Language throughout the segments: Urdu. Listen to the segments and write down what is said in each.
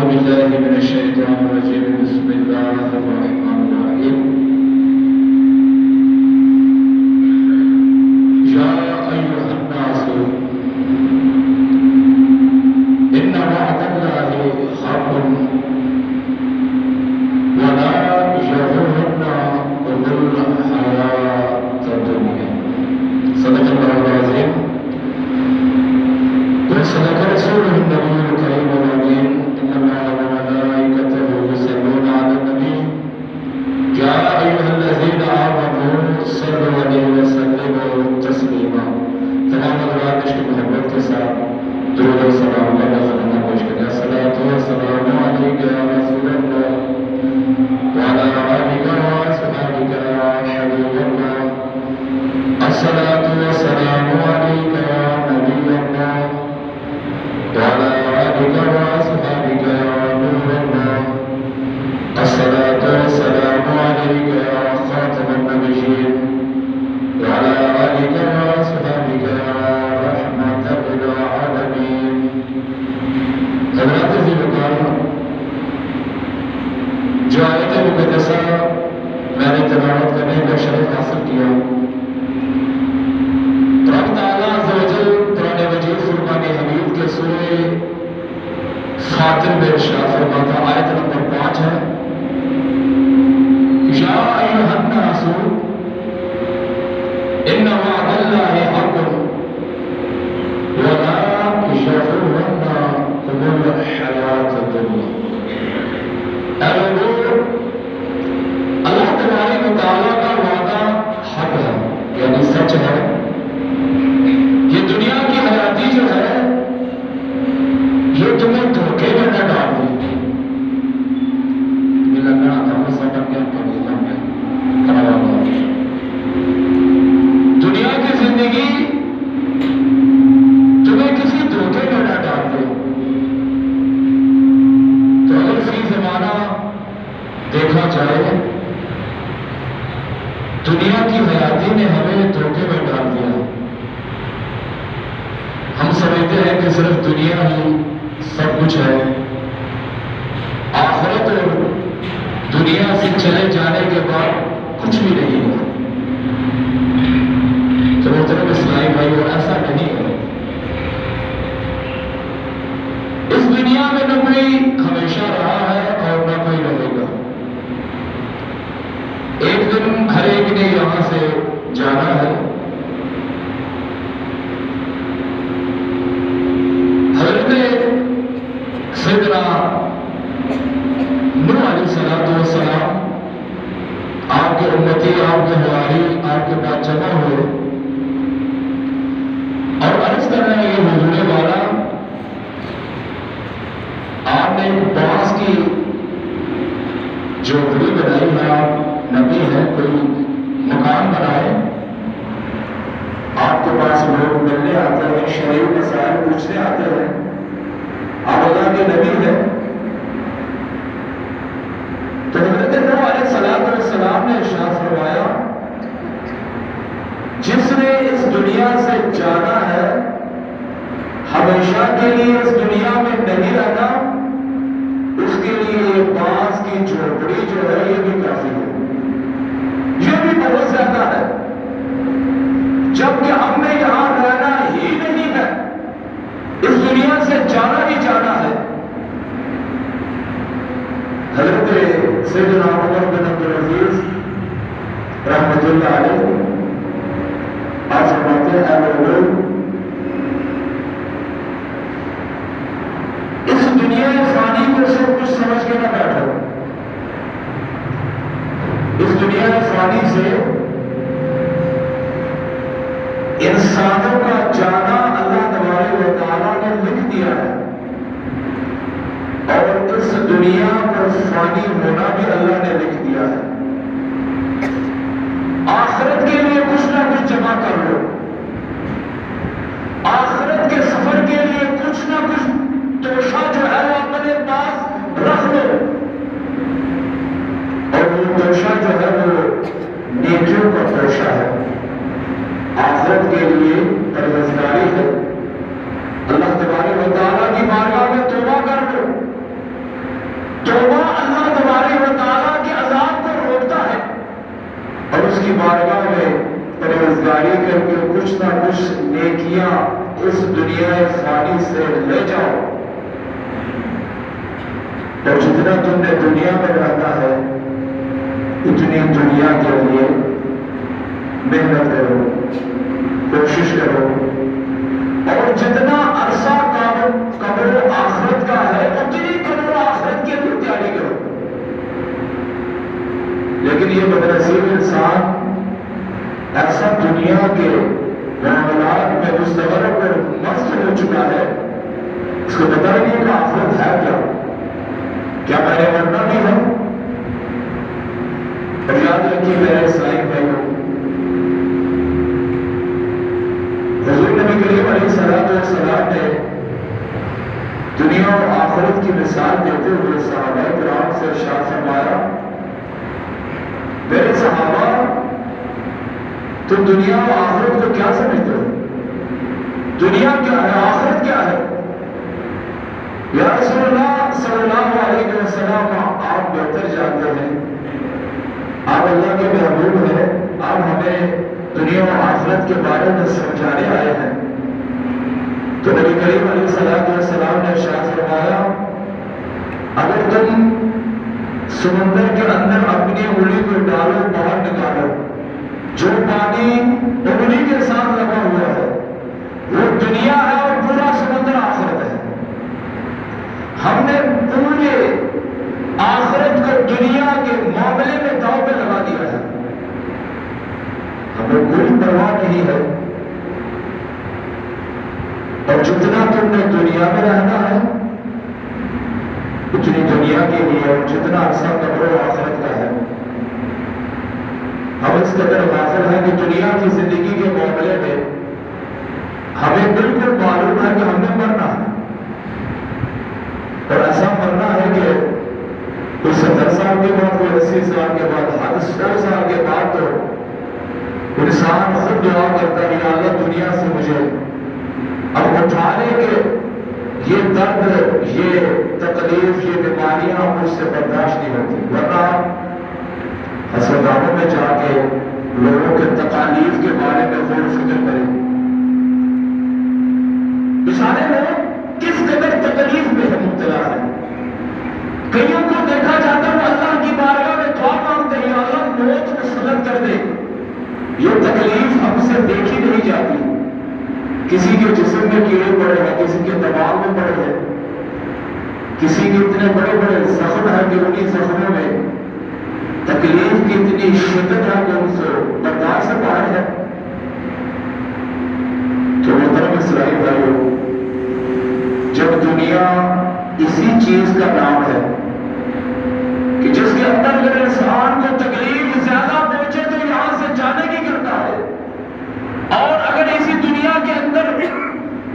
بالله من الشيطان الرجيم بسم الله الرحمن الرحيم يا أيها الناس إن وعد الله حق ولا يغرن غرور الحياة الدنيا صدق الله العظيم وصدق رسوله النبي الكريم الأمين إن الله وملائكته يصلون على النبي يا أيها الذين آمنوا صلوا عليه وسلموا تسليما تمام حضرات کی محبت کے ساتھ درود و سلام اللہ تعالی پیش کریں الصلاۃ والسلام علیک یا رسول اللہ وعلی آلک وصحبک یا حبیب اللہ الصلاۃ والسلام علیک یا نبی اللہ وعلى آلك وأصحابك يا نور الله الصلاة والسلام عليك يا خاتم النبيين وعلى آلك وأصحابك يا رحمة للعالمين حضرات ذی الکرام جو آیت مقدسہ میں نے تلاوت کرنے کا شرف حاصل کیا رب تعالیٰ عز و جل قرآن مجید فرقان حمید کے سورہ فاطر میں ارشاد فرماتا آیت نمبر 5 ہے یا ایھا الناس ان وعد اللہ حق ولا یغرنکم الحیاۃ الدنیا اے لوگوں اللہ تبارک و تعالیٰ کا وعدہ حق ہے یعنی سچ ہے یہ دنیا کی حیاتی جو ہے یہ تمہیں دھوکے میں نہ ڈال دے یہ لگنا تھا وہ سب اپنے دنیا کی زندگی تمہیں کسی دھوکے میں نہ ڈال دے تو اگر فی زمانہ دیکھا جائے دنیا کی حیاتی نے ہمیں دھوکے میں ڈال دیا ہم سمجھتے ہیں کہ صرف دنیا ہی سب کچھ ہے آخرت اور دنیا سے چلے جانے کے بعد کچھ بھی نہیں ہے تو محترم اسلامی بھائی وہ ایسا نہیں ہے اس دنیا میں نہ کوئی ہمیشہ رہا ہے اور نہ کوئی رہے گا ایک دن ہر ایک نے یہاں سے جانا ہے سیدنا نوح علیہ السلام آپ کے امتی آپ کے حواری آپ کے پاس جمع ہوئے اور عرض کرنے لگے حضور والا آپ نے ایک بانس کی جھوپڑی بنائی ہے آپ نبی ہے کوئی مکان بنائے آپ کے پاس لوگ ملنے آتے ہیں شرعی مسائل پوچھنے آتے ہیں آپ اللہ کے نبی ہیں تو حضرت نوح علیہ السلام نے ارشاد فرمایا جس نے اس دنیا سے جانا ہے ہمیشہ کے لیے اس دنیا میں نہیں رہنا اس کے لیے یہ بانس کی جھوپڑی جو ہے یہ بھی کافی ہے یہ بھی بہت زیادہ ہے جبکہ ہم نے یہاں رہنا ہی نہیں ہے اس دنیا سے جانا ہی جانا ہے حضرت سیدنا عمر بن عبدالعزیز رحمۃ اللہ علیہ آپ فرماتے ہیں اے لوگوں اس دنیا فانی کو سب کچھ سمجھ کے نہ بیٹھو اس دنیا فانی سے انسانوں کا جانا اللہ تبارک و تعالیٰ نے لکھ دیا ہے اور اس دنیا پر فانی ہونا بھی اللہ نے لکھ دیا ہے آخرت کے لیے کچھ نہ کچھ جمع کر لو آخرت کے سفر کے لیے کچھ نہ کچھ توشہ جو ہے وہ اپنے پاس رکھ لو اور وہ توشہ جو ہے وہ نیکیوں کا توشہ ہے آخرت کے لیے پرہیزگاری ہے اللہ تبارک و تعالیٰ کی بارگاہ میں توبہ کر لو خریداری کر کے کچھ نہ کچھ نیکیاں اس دنیا فانی سے لے جاؤ، اور جتنا تم نے دنیا میں رہنا ہے اتنی دنیا کے لیے محنت کرو، کوشش کرو، اور جتنا عرصہ قبر آخرت کا ہے اتنی قبر آخرت کی بھی تیاری کرو۔ لیکن یہ بدنصیب انسان ایسا دنیا کے معاملات میں مستغرق اور مست ہو چکا ہے، اس کو پتہ ہی نہیں کہ آخرت ہے کیا میں نے مرنا بھی ہے۔ اور یاد رکھیے میرے اسلامی بھائیوں، حضور نبی کریم علیہ السلام نے دنیا اور آخرت کی مثال دیتے ہوئے صحابہ کرام سے ارشاد فرمایا، میرے صحابہ تم دنیا اور آخرت کو کیا سمجھتے ہو؟ دنیا کیا ہے؟ آخرت کیا ہے؟ یا رسول اللہ صلی اللہ علیہ وسلم، آپ بہتر جانتے ہیں، آپ اللہ کے محبوب ہیں، آپ ہمیں دنیا اور آخرت کے بارے میں سمجھانے آئے ہیں۔ تو نبی کریم علیہ السلام نے ارشاد فرمایا، اگر تم سمندر کے اندر اپنی انگلی کو ڈالو، باہر نکالو، جو پانی انگلی کے ساتھ لگا ہوا ہے وہ دنیا ہے اور پورا سمندر آخرت ہے۔ ہم نے پورے آخرت کو دنیا کے معاملے میں داؤ پہ لگا دیا ہے، ہمیں کوئی پرواہ نہیں ہے، اور جتنا تم نے دنیا میں رہنا ہے اتنی دنیا کے لیے، اور جتنا عرصہ قبر و آخرت کا ہے۔ ہم اس قدر غافل ہیں کہ دنیا کی زندگی کے معاملے میں ہمیں بالکل معلوم ہے کہ ہم نے مرنا ہے، اور ایسا مرنا ہے کہ کوئی 70 سال کے بعد، کوئی 80 سال کے بعد، حد 100 سال کے بعد تو انسان خود دعا کرتا ہے، یا اللہ دنیا سے مجھے اب اٹھا لے کہ یہ درد، یہ تکلیف، یہ بیماریاں مجھ سے برداشت نہیں ہوتی، ورنہ ہسپتالوں میں جا کے لوگوں کے تکالیف کے بارے میں غور و فکر کریں، بیچارے لوگ کس قدر تکلیف میں مبتلا ہے۔ کئیوں کو دیکھا جاتا ہے وہ اللہ کی بارگاہ میں دعا مانگتے ہیں، یا اللہ موت مسلط کر دے۔ یہ تکلیف ہم سے دیکھی نہیں جاتی، کسی کے جسم میں کیڑے پڑے ہیں، کسی کے دماغ میں پڑے ہیں، کسی کے اتنے بڑے بڑے زخم ہیں کہ انہیں زخموں میں تکلیف کی اتنی شدت ہے کہ ان سے برداشت سے باہر ہے۔ تو محترم اسلامی بھائیوں، جب دنیا اسی چیز کا نام ہے کہ جس کے اندر اگر انسان کو تکلیف زیادہ پہنچے تو یہاں سے جانے کی کرتا ہے، اور اگر اسی دنیا کے اندر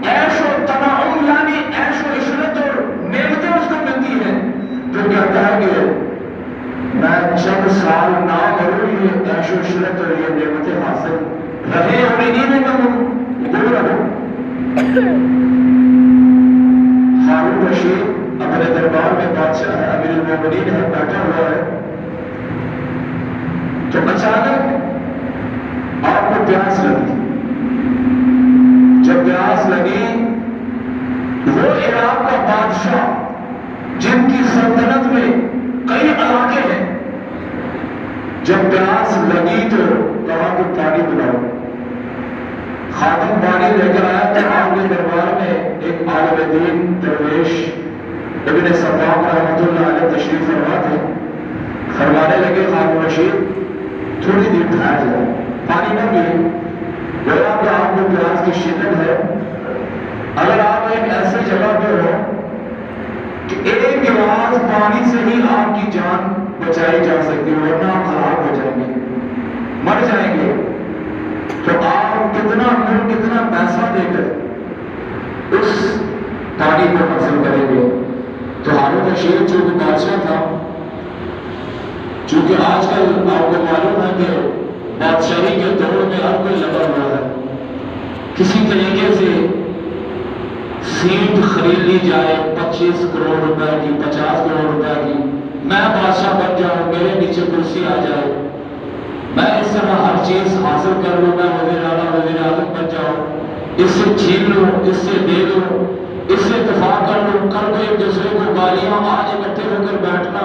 عیش و تنعم یعنی عیش و عشرت اور نعمتیں اس کو ملتی ہیں تو کہتا ہے کہ میں چند سال نہ کروں، یہ عیش و عشرت اور یہ نعمتیں حاصل رہے اور انہیں میں گم رہوں۔ ہارون رشید اپنے دربار میں بادشاہ ہے، امیر المومنین ہے، بیٹھا ہوا ہے، تو اچانک آپ کو پیاس لگی۔ جب پیاس لگی، وہ عراق کا بادشاہ جن کی سلطنت میں کئی علاقے ہیں، جب پیاس لگی تو کہا کہ پانی پلاؤ۔ خادم پانی لے کر آیا تو آپ کے دربار میں ایک عالم دین درویش ابن صفاق رحمۃ اللہ علیہ تشریف فرما تھے۔ فرمانے لگے، ہارون رشید تھوڑی دیر ٹھہر جائے، پانی نہ پیے، گویا کہ آپ کو پیاس کی شدت ہے، اگر آپ ایک ایسی جگہ پہ ہو کہ ایک گلاس پانی سے ہی آپ کی جان بچائی جا سکتی ہے، ورنہ آپ ہلاک ہو جائیں گے، مر جائیں گے، تو آپ کتنا مل کتنا پیسہ دے کر اس پانی کو حاصل کریں گے؟ تو ہارون رشید چونکہ بادشاہ تھا، چونکہ آج کل آپ کو معلوم ہے کہ بادشاہی کے دور میں ہر کوئی لگا ہوا ہے، کسی طریقے سے سیٹ خرید لی جائے 25 کروڑ روپے کی، 50 کروڑ روپے کی، میں بادشاہ بن جاؤں، میرے نیچے کرسی آ جائے، میں اس طرح ہر چیز حاصل کر لوں، میں وزیر اعظم بن جاؤں، اس سے چھین لوں، اس سے دے لوں، اس سے اتفاق کر لوں، کل کو ایک دوسرے کو گالیاں، آج اکٹھے ہو کر بیٹھنا،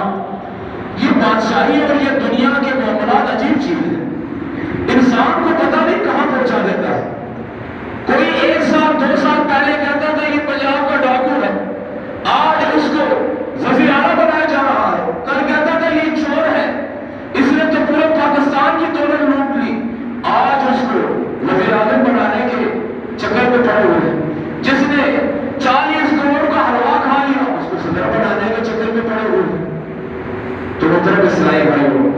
یہ بادشاہی اور یہ دنیا کے معاملات عجیب چیز ہے، انسان کو پتہ نہیں کہاں پہنچا دیتا ہے۔ کوئی 1 سال 2 سال پہلے کہتا تھا یہ پنجاب کا ڈاکو ہے، آج اس کو وزیر اعلیٰ بنایا جا رہا ہے، کل کہتا تھا یہ چور ہے، اس نے تو پورے پاکستان کی دولت لوٹ لی، آج اس کو وزیر اعظم بنانے کے چکر میں پڑے ہوئے ہیں۔ جس نے 40 کروڑ کا حلوہ کھا لیا اس کو صدر بنانے کے چکر میں پڑے ہوئے ہیں۔ تو محترم اسلامی بھائیوں،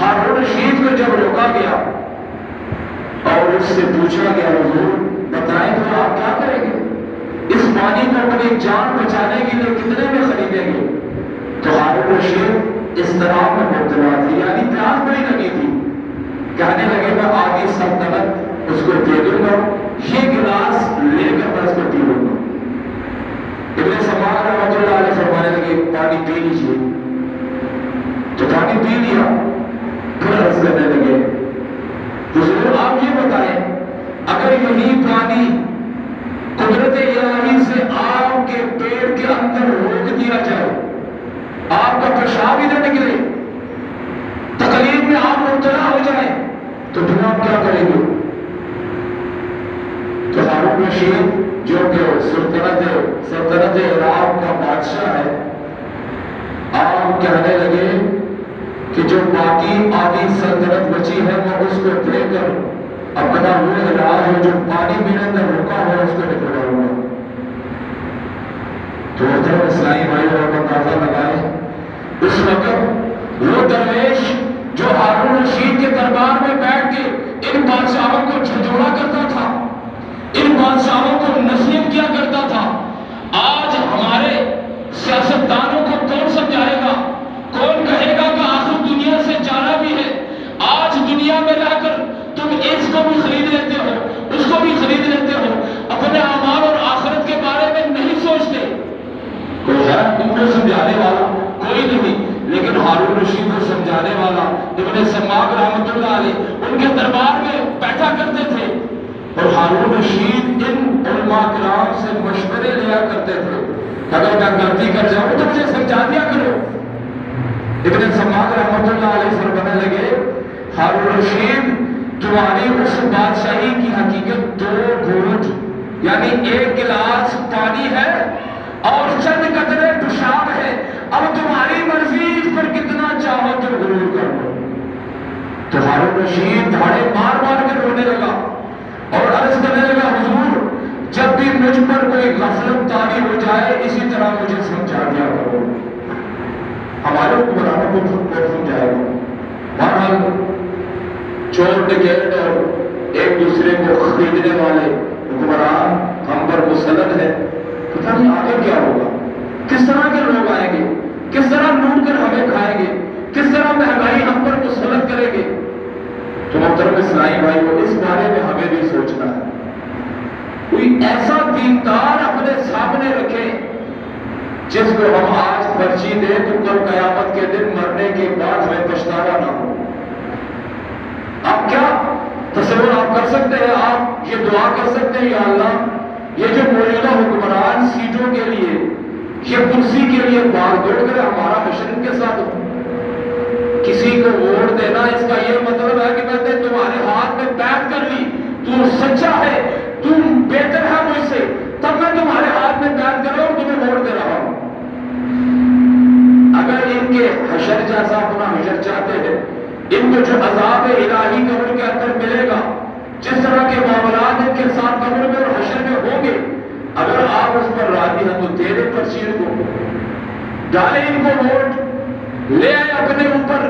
ہارون رشید کو جب روکا گیا اور اس سے پوچھا گیا حضور بتائیں تو آپ کیا کریں گے، اس پانی کو اپنی جان بچانے کے لیے کتنے میں خریدیں گے؟ تو ہارون رشید اس طرح میں مبتلا تھی، یعنی پیاس بڑی لگی تھی، کہنے لگے میں آگے سلطنت اس کو دے دوں گا، یہ گلاس لے کر میں اس کو پی لوں گا۔ ابن سماک رحمۃ اللہ علیہ فرمانے لگے پانی پی لیجیے، تو پانی پی لیا، پھر عرض کرنے لگے حضور آپ یہ بتائیں اگر یہی پانی قدرت الہی سے آپ کے پیٹ کے اندر روک دیا جائے، آپ کا پیشاب ہی نہ نکلے، تکلیف میں آپ مبتلا ہو جائیں، تو پھر آپ کیا کریں گے؟ تو ہارون رشید جو کہ سلطنت عراق کا بادشاہ ہے، آپ کہنے لگے کہ جو باقی آدھی سلطنت بچی ہے میں اس کو دے کر اپنا وہ علاج ہے جو پانی میرے اندر رکا ہوا اس کو نکلواؤں گا۔ تو محترم اسلامی بھائیوں اور اندازہ لگائے اس وقت وہ درویش جو ہارون رشید کے دربار میں بیٹھ کے ان بادشاہوں کو جھنجھوڑا کرتا تھا، ان بادشاہوں کو نصیحت کیا کرتا تھا، آج ہمارے سیاستدانوں کو کون سمجھائے گا، کون کہے گا کہ آخر دنیا سے جانا بھی ہے، آج دنیا میں رہ کر تم اس کو بھی خرید لیتے ہو، اس کو بھی خرید لیتے ہو، اپنے اعمال اور آخرت کے بارے میں نہیں سوچتے۔ کوئی ہے ان کو سمجھانے والا؟ کوئی نہیں، لیکن ہارون رشید کو سمجھانے والا ابن سماک رحمۃ اللہ علیہ ان کے دربار میں بیٹھا کرتے تھے، اور ہارون رشید ان علماء کرام سے مشورے لیا کرتے تھے، اگر میں غلطی کر جاؤں تو مجھے سمجھا دیا کرو۔ ابن سماک رحمۃ اللہ علیہ فرمانے لگے ہارون رشید تمہاری اس بادشاہی کی حقیقت 2 گھونٹ یعنی 1 گلاس پانی ہے اور چند قطرے پیشاب ہے، اب تمہاری مرضی اس پر کتنا چاہو تم غرور کر لو۔ تو ہارون رشید دھاڑے مار مار کے رونے لگا اور عرض کرنے لگا حضور جب بھی مجھ پر کوئی غفلت طاری ہو جائے اسی طرح مجھے سمجھا دیا کرو، ہمارے حکمرانوں کو سمجھائے گا۔ بہرحال چور ڈکیٹ اور ایک دوسرے کو خریدنے والے حکمران ہم پر مسلط ہے، پتہ نہیں آگے کیا ہوگا، کس طرح کے لوگ آئیں گے، کس طرح لوٹ کر ہمیں کھائیں گے، کس طرح مہنگائی ہم پر مسلط کریں گے۔ تو محترم اسلامی بھائیوں اس بارے میں ہمیں بھی سوچنا ہے، کوئی ایسا دیندار اپنے سامنے رکھے جس کو ہم آج پرچی دیں تو کل قیامت کے دن مرنے کے بعد ہمیں پچھتاوا نہ ہو۔ آپ کیا تصور آپ کر سکتے ہیں، آپ یہ دعا کر سکتے ہیں یا اللہ یہ جو موجودہ حکمران سیٹوں کے لیے یہ کرسی کے لیے بھاگ دوڑ کر ہمارا حشر ان کے ساتھ ہو۔ کسی کو ووٹ دینا اس کا یہ مطلب ہے کہ میں نے تمہارے ہاتھ میں بیعت کر لی، تو سچا ہے، تم بہتر ہے مجھ سے، تب میں تمہارے ہاتھ میں بیعت کر رہا ہوں، تمہیں ووٹ دے رہا ہوں۔ اگر ان کے حشر جیسا اپنا حشر چاہتے ہیں، ان کو جو عذاب الہی قبر کے اندر ملے گا، جس طرح کے معاملات ان کے ساتھ قبر میں اور حشر میں ہوں گے، اگر آپ اس پر راضی ہیں تو دے دیں پرچی کو، ڈالیں ان کو ووٹ، لے آئے اپنے اوپر،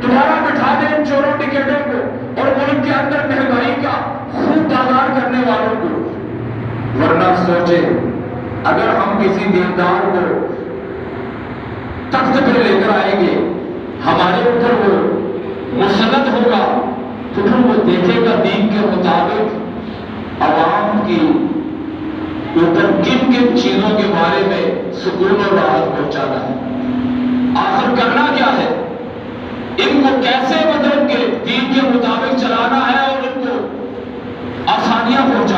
تمہارا بٹھا دیں ان چوروں ٹکٹوں کو اور ملک کے اندر مہنگائی کا خوب بازار کرنے والوں کو۔ ورنہ سوچیں اگر ہم کسی دیندار کو تخت پہ لے کر آئیں گے، ہمارے اوپر وہ مسلط ہوگا، تو پھر وہ دیکھے گا دین کے مطابق عوام کی اوپر کن کن چیزوں کے بارے میں سکون اور راحت پہنچانا ہے، آخر کرنا کیا ہے، ان کو کیسے مطلب کہ دین کے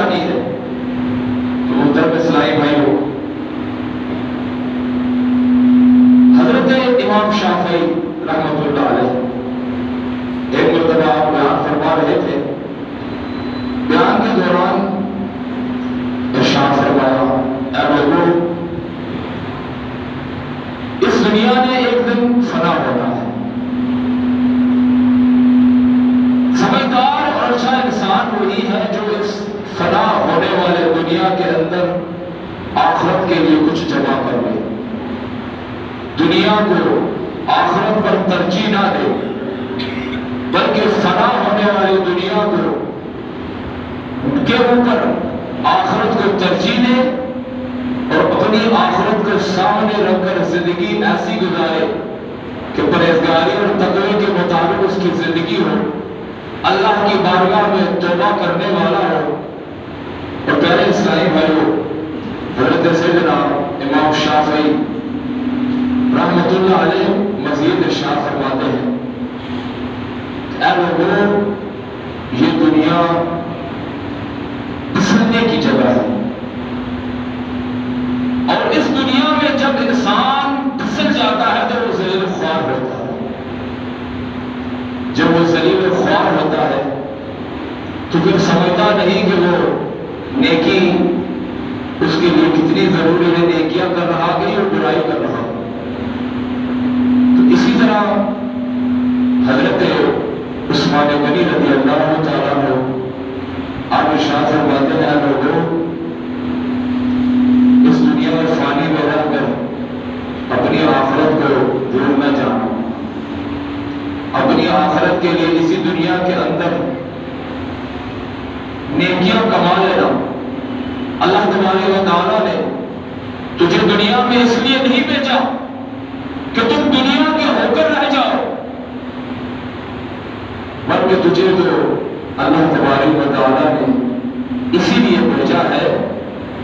پریشانی ہے۔ تو محترم اسلامی بھائیوں، حضرت امام شافعی رحمۃ اللہ علیہ ایک مرتبہ بیان فرما رہے تھے، بیان کے دوران ارشاد فرمایا، اے لوگوں، اس دنیا نے ایک دن فنا ہونا ہے۔ سمجھدار اور اچھا انسان وہی ہے جو اس فنا ہونے والے دنیا کے اندر آخرت کے لیے کچھ جمع کر لے، دنیا کو آخرت پر ترجیح نہ دے، بلکہ فنا ہونے والی دنیا کو کے اوپر آخرت کو ترجیح دے اور اپنی آخرت کو سامنے رکھ کر زندگی ایسی گزارے کہ پرہیزگاری اور تقوی کے مطابق اس کی زندگی ہو، اللہ کی بارگاہ میں توبہ کرنے والا ہو۔ اور پیارے اسلامی بھائیوں، حضرت سیدنا امام شافعی رحمۃ اللہ علیہ مزید ارشاد فرماتے ہیں، اے لوگوں، یہ دنیا پھسلنے کی جگہ ہے، اور اس دنیا میں جب انسان پھسل جاتا ہے تو وہ ذلیل خوار ہوتا ہے۔ جب وہ ذلیل خوار ہوتا ہے تو پھر سمجھتا نہیں کہ وہ نیکی اس کے لیے کتنی ضروری ہے، نیکیاں کر رہا کہ اور برائی کر رہا۔ تو اسی طرح حضرت عثمان غنی رضی اللہ تعالیٰ عنہ آپ ارشاد فرماتے ہیں، لوگوں، اس دنیا میں فانی میں رہ کر اپنی آخرت کو بھول نہ جانا، اپنی آخرت کے لیے اسی دنیا کے اندر نیکیاں کما لینا۔ اللہ تبارک و تعالیٰ نے تجھے دنیا میں اس لیے نہیں بھیجا کہ تم دنیا کے ہو کر رہ جاؤ، بلکہ تجھے تو اللہ تبارک و تعالیٰ نے اسی لیے بھیجا ہے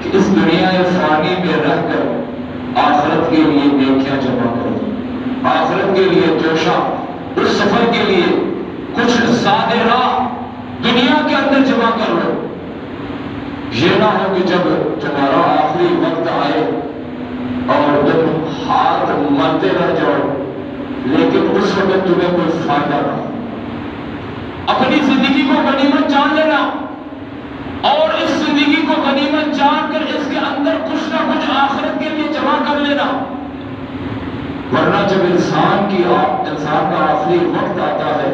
کہ اس دنیا فانی میں رہ کر آخرت کے لیے نیکیاں جمع کرو، آخرت کے لیے جوشا، اس سفر کے لیے کچھ سادے راہ دنیا کے اندر جمع کر لو۔ یہ نہ ہو کہ جب تمہارا آخری وقت آئے اور تم ہاتھ مرتے رہ جاؤ لیکن اس وقت تمہیں کوئی فائدہ نہ ہو۔ اپنی زندگی کو غنیمت جان لینا اور اس زندگی کو غنیمت جان کر اس کے اندر کچھ نہ کچھ آخرت کے لیے جمع کر لینا، ورنہ جب انسان کا آخری وقت آتا ہے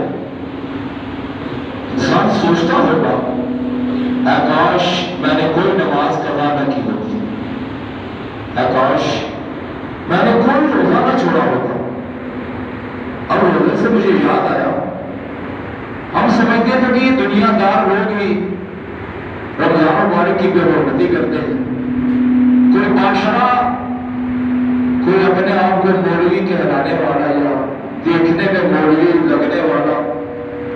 انسان سوچتا ہوگا، اے کاش میں نے کوئی نماز قضا نہ کی ہوتی، اے کاش میں نے کوئی روزہ نہ چھوڑا ہوتا۔ اب روزے سے مجھے یاد آیا، ہم سمجھتے تھے کہ یہ دنیا دار لوگ بھی رمضان مبارک کی بے حرمتی کرتے ہیں، کوئی معاشرہ، کوئی اپنے آپ کو مولوی کہلانے والا یا دیکھنے میں مولوی لگنے والا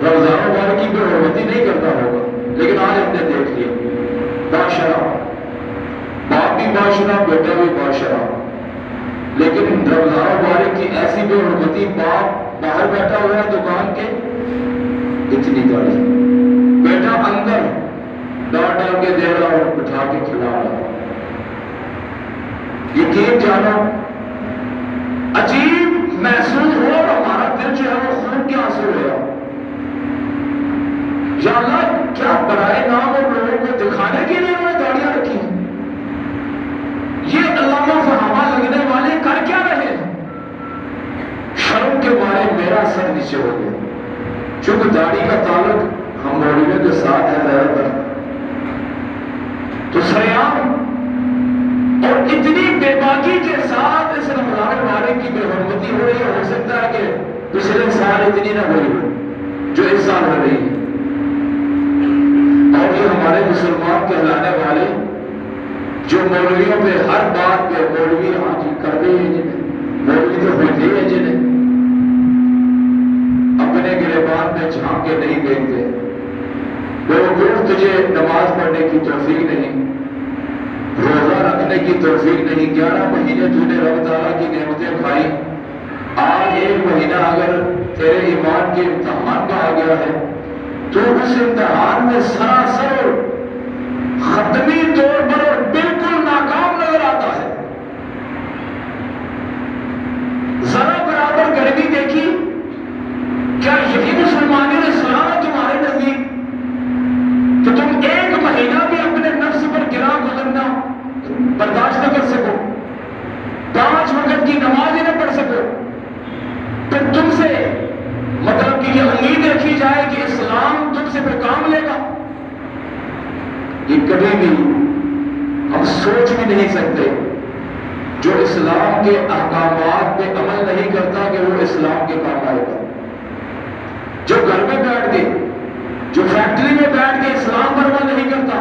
رمضان مبارک کی بے حرمتی نہیں کرتا ہوگا، لیکن آج ہم نے دیکھ لیا معاشرہ، باپ بھی معاشرہ، بیٹا بھی معاشرہ، لیکن رمضان مبارک کی ایسی بے حرمتی، باپ باہر بیٹھا ہوا ہے دکان کے، اتنی گاڑی، بیٹا اندر ڈال کے دے رہا اور بٹھا کے کھلا رہا۔ یقین جانا عجیب محسوس ہو اور ہمارا دل جو ہے وہ خون کے آنسو ہوا۔ یا اللہ، کیا برائے نام اور لوگوں کو دکھانے کے لیے انہوں نے گاڑیاں رکھی ہیں؟ یہ علامہ فہامہ لگنے والے کر کیا رہے ہیں؟ شرم کے مارے میرا سر نیچے ہو گیا، چونکہ داڑھی کا تعلق ہم مولویوں کے ساتھ ہے زیادہ تر، تو سریعام اور اتنی بے باکی کے ساتھ اس رمضان مبارک کی بے حرمتی ہو رہی ہے، ہو سکتا ہے کہ پچھلے سال اتنی نہ ہوئی ہو جو اس سال ہو رہی ہے۔ اور یہ ہمارے مسلمان کہلانے والے جو مولویوں پہ ہر بات پہ مولوی ہاں جی کرتے ہیں، جنہیں مولوی تو ہوتے ہیں جنہیں اپنے گریبان میں جھانک کے نہیں دیکھتے، لوگوں تجھے نماز پڑھنے کی توفیق نہیں، روزہ رکھنے کی توفیق نہیں، 11 مہینے تو نے رب تعالیٰ کی نعمتیں کھائی، آج ایک مہینہ اگر تیرے ایمان کے امتحان کا آ گیا ہے تو اس امتحان میں سراسر حتمی طور پر اور بالکل ناکام نظر آتا ہے. ذرا برابر گرمی دیکھی، کیا یہی مسلمانی اسلام ہے تمہارے نزدیک کہ تم ایک مہینہ بھی اپنے نفس پر گرا گزرنا برداشت نہ کر سکو، 5 وقت کی نماز ہی نہ پڑھ سکو، پھر تم سے مطلب کہ یہ امید رکھی جائے کہ اسلام تم سے پھر کام لے گا؟ یہ کبھی بھی ہم سوچ بھی نہیں سکتے. جو اسلام کے احکامات پہ عمل نہیں کرتا کہ وہ اسلام کے کام آئے گا. جو گھر میں بیٹھ کے، جو فیکٹری میں بیٹھ کے اسلام پر عمل نہیں کرتا،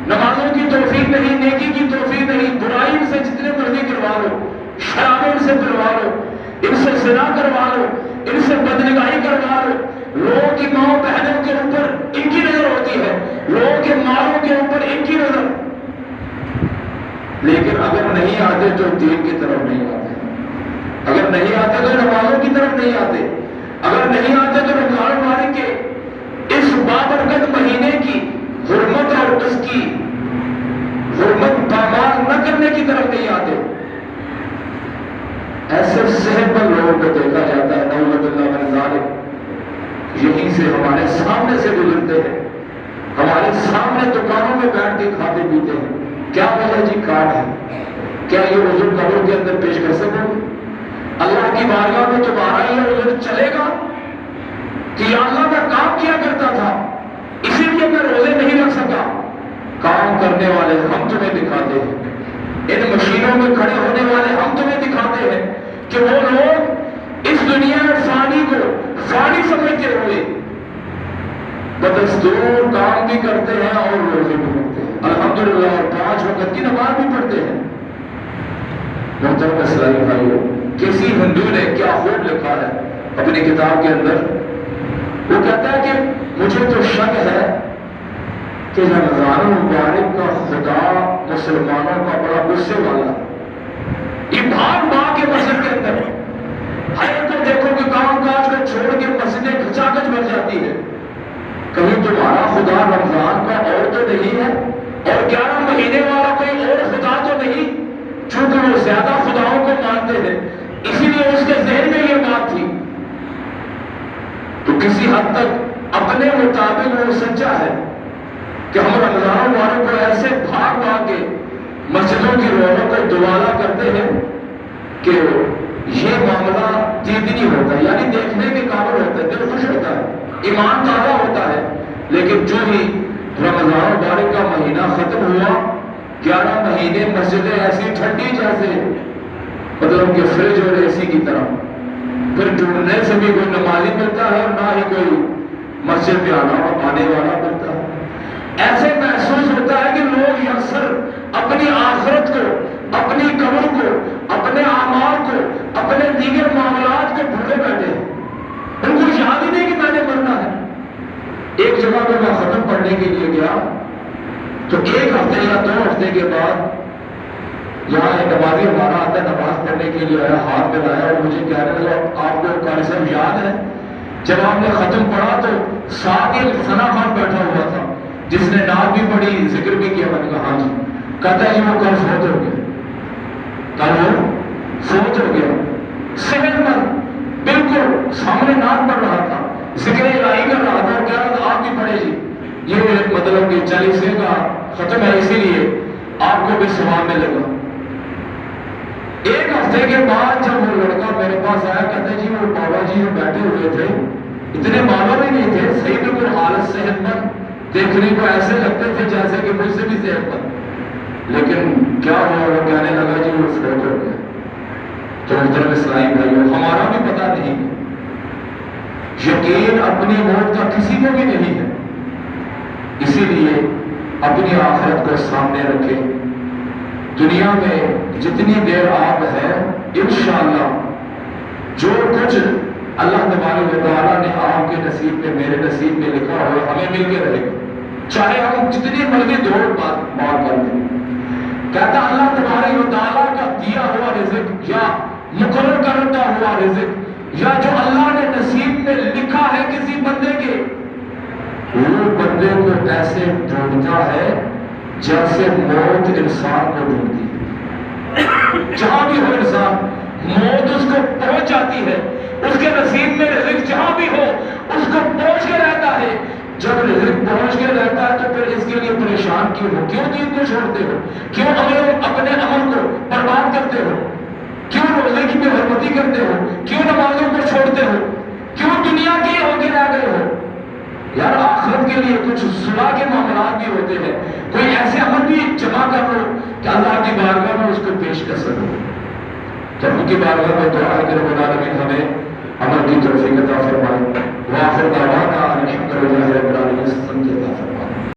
نمازوں کی توفیق نہیں، نیکی کی توفیق نہیں، برائی ان سے جتنے مرضی کروا لو، شرابیں ان سے پلوا لو، ان سے زنا کروا لو، ان سے بدنگاہی کروا لو، لوگوں کی ماں بہنوں کے اوپر ان کی نظر ہوتی ہے، لوگوں کے مالوں کے اوپر ان کی نظر، لیکن اگر نہیں آتے تو دین کی طرف نہیں آتے، اگر نہیں آتے تو نمازوں کی طرف نہیں آتے، اگر نہیں آتے تو رمضان مبارک کے اس بابرکت مہینے کی حرمت اور اس کی حرمت پامال نہ کرنے کی طرف نہیں آتے. ایسے صحت مند لوگوں کو دیکھا جاتا ہے، نعوذ باللہ من ذالک، یہیں سے ہمارے سامنے سے گزرتے ہیں، ہمارے سامنے دکانوں میں بیٹھ کے کھاتے پیتے ہیں. کیا وجہ جی؟ کارڈ ہے. کیا یہ عذر قبر کے اندر پیش کر سکو گے؟ اللہ کی بارگاہ میں تمہارا یہ عذر چلے گا کہ یا اللہ میں کام کیا کرتا تھا اسی لیے میں روزے نہیں رکھ سکا؟ کام کرنے والے ہم تمہیں دکھاتے ہیں، ان مشینوں میں کھڑے ہونے والے ہم تمہیں دکھاتے ہیں کہ وہ لوگ اس دنیا فانی کو فانی سمجھتے ہوئے بدستور کام بھی کرتے ہیں اور روزے بھی رکھتے ہیں، الحمدللہ، اور 5 وقت کی نماز بھی پڑھتے ہیں. محترم اسلامی بھائیوں، کسی ہندو نے کیا خوب لکھا ہے اپنی کتاب کے اندر، وہ کہتا ہے کہ مجھے تو شک ہے کہ رمضان مبارک کا خدا مسلمانوں کا بڑا غصے والا، یہ بھاگ بھاگ کے مسجد کے اندر ہر تو دیکھو کہ کام کاج کو چھوڑ کے مسجدیں کھچا کھچ بن جاتی ہے. کہیں تمہارا خدا رمضان کا اور تو نہیں ہے، اور 11 مہینے والا کوئی اور خدا تو نہیں؟ چونکہ وہ زیادہ خداؤں کو مانتے ہیں اسی لیے اس کے ذہن میں یہ بات تھی. تو کسی حد تک اپنے مطابق وہ سچا ہے کہ ہم رمضان والوں کو ایسے بھاگ بھاگ کے مسجدوں کی رونق کو دوبالا کرتے ہیں کہ یہ معاملہ دیدنی ہوتا ہے، یعنی دیکھنے کے قابل ہوتا ہے، دل خوش ہوتا ہے، ایمان تازہ ہوتا ہے. لیکن جو ہی رمضان مبارک کا مہینہ ختم ہوا، 11 مہینے مسجدیں ایسی ٹھنڈی جیسے مطلب کہ فریج اور اے سی کی طرح، پھر ڈھونڈنے سے بھی کوئی نمازی ملتا ہے اور نہ ہی کوئی مسجد پہ آنے والا ملتا ہے. ایسے محسوس ہوتا ہے کہ لوگ اکثر اپنی آخرت کو، اپنی قبر کو، اپنے اعمال کو، اپنے دیگر معاملات کو بھولے بیٹھے ہیں. ان کو یاد ہی نہیں کہ میں نے مرنا ہے. ایک جگہ پہ میں ختم پڑھنے کے لیے گیا تو 1 ہفتے یا 2 ہفتے کے بعد یہاں ایک نمازی ہمارا آتا ہے، نماز پڑھنے کے لیے آیا، ہاتھ میں لایا اور مجھے کہنے لگا آپ کو قاری صاحب یاد ہے جب آپ نے ختم پڑھا تو ساتھ ایک ثنا خان بیٹھا ہوا تھا جس نے نعت بھی پڑھی، ذکر بھی کیا؟ میں نے کہا ہاں جی. کہتا ہے جی وہ کل فوت ہو گیا. کل وہ فوت ہو گیا. صحت مند، بالکل سامنے نعت پڑھ رہا تھا، ذکر الہی کر رہا تھا اور کہہ رہا تھا آپ بھی پڑھے جی، یہ مطلب کہ 40 کا ختم ہے اسی لیے آپ کو بھی ثواب ملے گا. 1 ہفتے کے بعد جب وہ لڑکا میرے پاس آیا، کہتا ہے جی وہ بابا جی جو بیٹھے ہوئے تھے اتنے معلوم بھی نہیں تھے، صحیح بالکل حالت صحت مند، دیکھنے کو ایسے لگتے تھے جیسے کہ مجھ سے بھی صحت مند، لیکن کیا ہوا؟ وہ کہنے لگا جی وہ فوت ہو گیا. تو محترم اسلامی بھائیوں، ہمارا بھی پتہ نہیں، یقین اپنی موت کا کسی کو بھی نہیں ہے، اسی لیے اپنی آخرت کو سامنے رکھیں. دنیا میں جتنی دیر آپ ہے انشاءاللہ جو کچھ اللہ تبارک و تعالیٰ نے آپ کے نصیب میں، میرے نصیب میں لکھا ہوا ہمیں مل کے رہے گا، چاہے ہم جتنی مرضی دوڑ مار کر دیں. کہتا اللہ تبارک و تعالیٰ کا دیا ہوا رزق یا مقرر کرتا ہوا رزق یا جو اللہ نے نصیب میں لکھا ہے کسی بندے کے، وہ بندے کو ایسے ڈھونڈتا ہے جیسے موت انسان کو ڈھونڈتی ہے، جہاں بھی ہو انسان موت اس کو پہنچ جاتی ہے، اس کے نصیب میں رزق جہاں بھی ہو اس کو پہنچ کے رہتا ہے۔ جب رزق پہنچ کے رہتا ہے تو پھر اس کے لیے پریشان کیوں ہو؟ کیوں دین کو چھوڑتے ہو؟ کیوں اپنے عمل کو برباد کرتے ہو؟ کیوں روزے کی بے حرمتی کرتے ہو؟ کیوں نمازوں کو چھوڑتے ہو؟ کیوں دنیا کے ہو کے رہ گئے ہو؟ یار آخرت کے لیے کچھ صلح کے معاملات بھی ہوتے ہیں، کوئی ایسے عمل بھی جمع کر لو کہ اللہ کی بارگاہ میں اس کو پیش کر سکو۔ جب ان کی بارگاہ میں دعا ہے کہ رب العالمین ہمیں عمل کی توفیق عطا فرمائے۔ وآخر دعوانا ان الحمد للہ رب العالمین۔